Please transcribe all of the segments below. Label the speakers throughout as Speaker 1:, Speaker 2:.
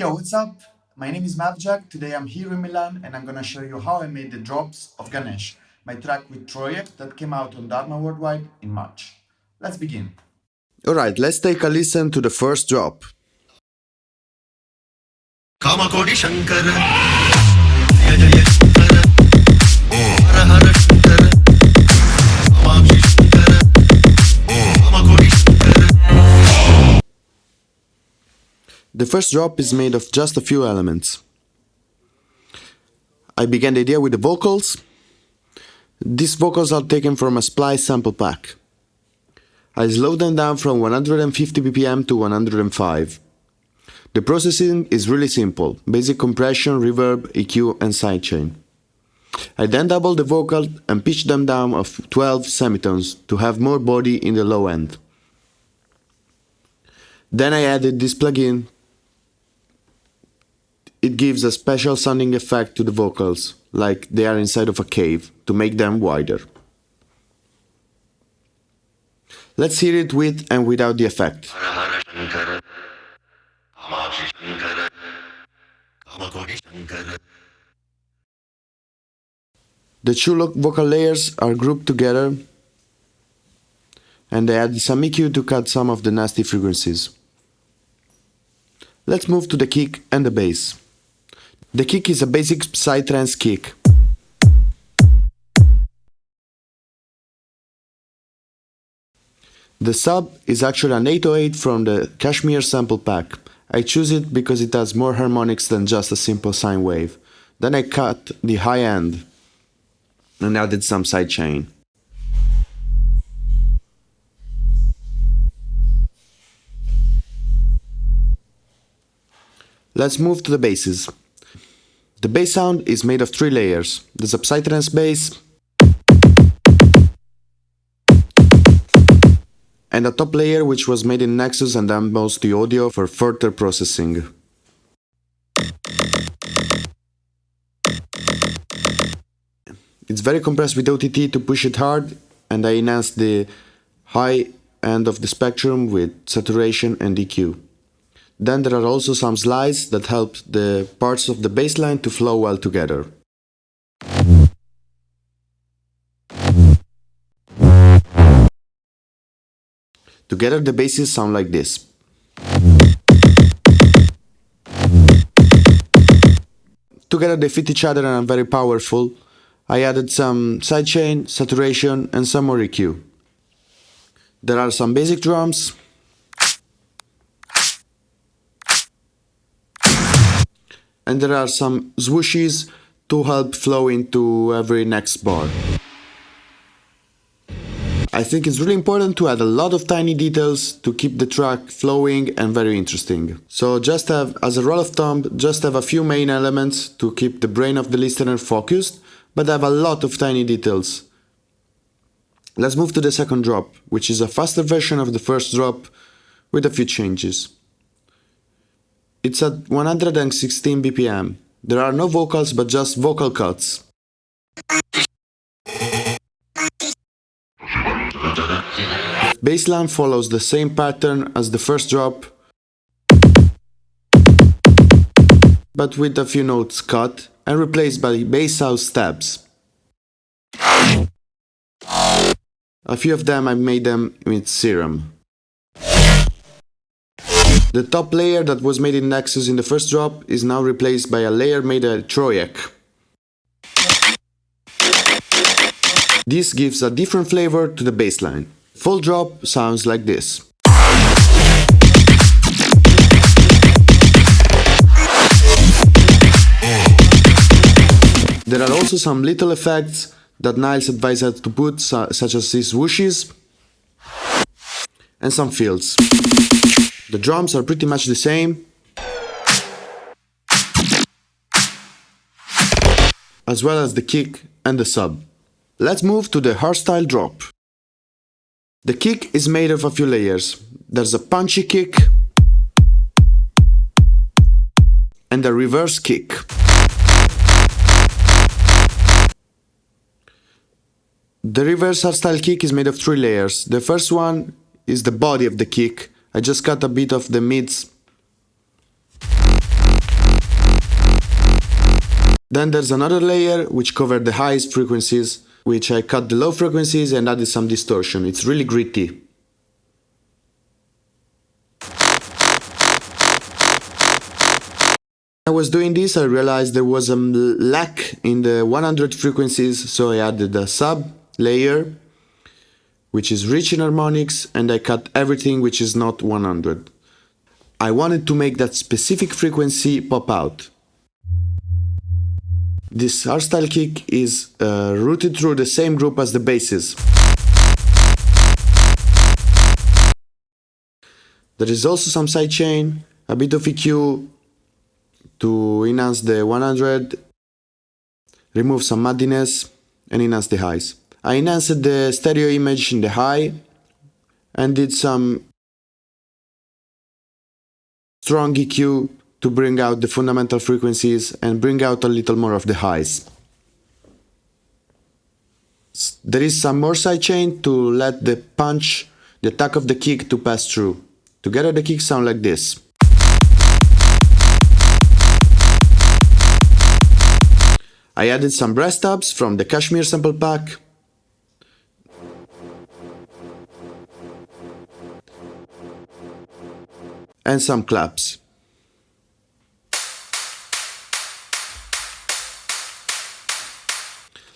Speaker 1: Yo, what's up? My name is Mavjak. Today I'm here in Milan and I'm gonna show you how I made the drops of Ganesh, my track with Project that came out on Dharma Worldwide in March. Let's begin.
Speaker 2: Alright, let's take a listen to the first drop.
Speaker 3: Kamakoti Shankar जय जय शंकर हर हर Shankar Kamakshi Shankar Kamakoti Shankar.
Speaker 2: The first drop is made of just a few elements. I began the idea with the vocals. These vocals are taken from a splice sample pack. I slowed them down from 150 bpm to 105. The processing is really simple: basic compression, reverb, EQ and sidechain. I then doubled the vocal and pitched them down of 12 semitones to have more body in the low end. Then I added this plugin. It gives a special sounding effect to the vocals, like they are inside of a cave, to make them wider. Let's hear it with and without the effect.
Speaker 3: Her her Shankar Kamakshi Shankar Kamakoti Shankar.
Speaker 2: The two vocal layers are grouped together, and I added some EQ to cut some of the nasty frequencies. Let's move to the kick and the bass. The kick is a basic psytrance kick. The sub is actually an 808 from the Kashmir sample pack. I choose it because it has more harmonics than just a simple sine wave. Then I cut the high end and added some sidechain. Let's move to the basses. The bass sound is made of 3 layers. There's a psytrance bass and a top layer which was made in Nexus and then moves the audio for further processing. It's very compressed with OTT to push it hard, and I enhanced the high end of the spectrum with saturation and EQ. Then there are also some slides that help the parts of the bass line to flow well together. Together the basses sound like this. Together they fit each other and are very powerful. I added some sidechain, saturation and some more EQ. There are some basic drums. And there are some swooshes to help flow into every next bar. I think it's really important to add a lot of tiny details to keep the track flowing and very interesting. So just have, as a rule of thumb, just have a few main elements to keep the brain of the listener focused, but have a lot of tiny details. Let's move to the second drop, which is a faster version of the first drop with a few changes. It's at 116 bpm. There are no vocals but just vocal cuts. Bassline follows the same pattern as the first drop, but with a few notes cut and replaced by bass house stabs. A few of them I made them with serum. The top layer that was made in Nexus in the first drop is now replaced by a layer made at Troyek. This gives a different flavor to the bassline. Full drop sounds like this. There are also some little effects that Niles advised us to put, such as these whooshes and some fills. The drums are pretty much the same, as well as the kick and the sub. Let's move to the hardstyle drop. The kick is made of a few layers. There's a punchy kick and a reverse kick. The reverse hardstyle kick is made of 3 layers. The first one is the body of the kick. I just cut a bit of the mids Then there's another layer which covered the highest frequencies, which I cut the low frequencies and added some distortion. It's really gritty. When I was doing this, I realized there was a lack in the 100 frequencies, so I added a sub layer which is rich in harmonics, and I cut everything which is not 100. I wanted to make that specific frequency pop out. This hardstyle kick is routed through the same group as the basses. There is also some sidechain, a bit of EQ to enhance the 100, remove some muddiness, and enhance the highs. I enhanced the stereo image in the high and did some strong EQ to bring out the fundamental frequencies and bring out a little more of the highs. There is some more sidechain to let the punch, the attack of the kick to pass through. Together the kicks sound like this. I added some brass tabs from the Kashmir sample pack. And some claps.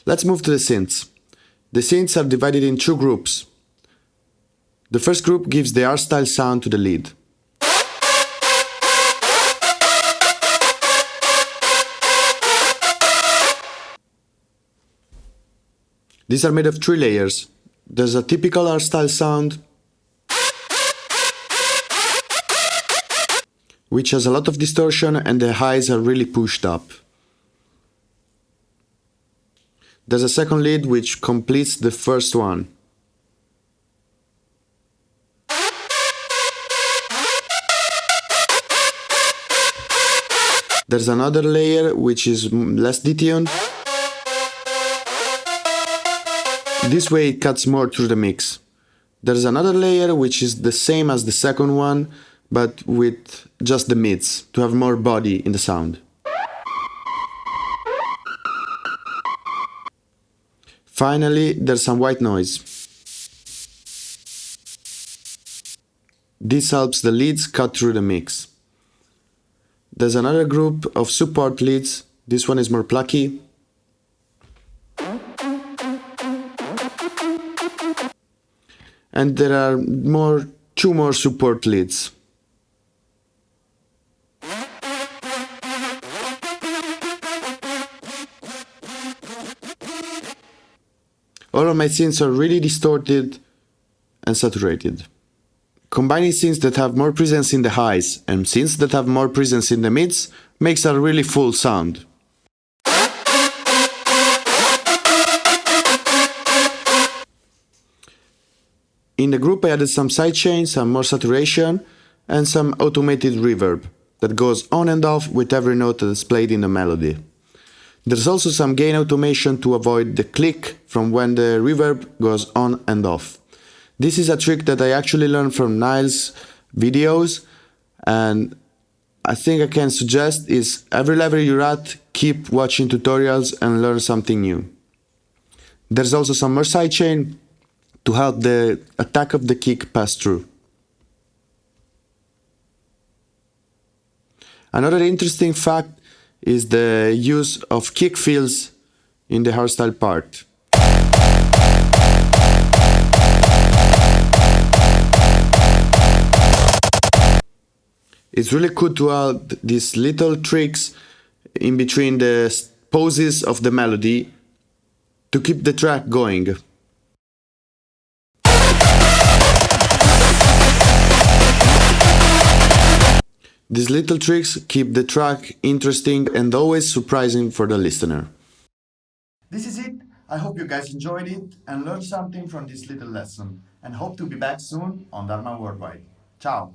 Speaker 2: Let's move to the synths. The synths are divided in two groups. The first group gives the hardstyle sound to the lead. These are made of 3 layers. There's a typical hardstyle sound, which has a lot of distortion and the highs are really pushed up. There's a second lead which completes the first one. There's another layer which is less detuned. This way it cuts more through the mix. There's another layer which is the same as the second one, but with just the mids, to have more body in the sound. Finally, there's some white noise. This helps the leads cut through the mix. There's another group of support leads. This one is more plucky. And there are two more support leads. All of my synths are really distorted and saturated. Combining synths that have more presence in the highs and synths that have more presence in the mids makes a really full sound. In the group I added some sidechain, some more saturation, and some automated reverb that goes on and off with every note that is played in the melody. There's also some gain automation to avoid the click from when the reverb goes on and off. This is a trick that I actually learned from Niall's videos, and I think I can suggest is every level you're at, keep watching tutorials and learn something new. There's also some more sidechain to help the attack of the kick pass through. Another interesting fact is the use of kick fills in the hardstyle part. It's really cool to add these little tricks in between the poses of the melody to keep the track going. These little tricks keep the track interesting and always surprising for the listener.
Speaker 1: This is it. I hope you guys enjoyed it and learned something from this little lesson, and hope to be back soon on Dharma Worldwide. Ciao!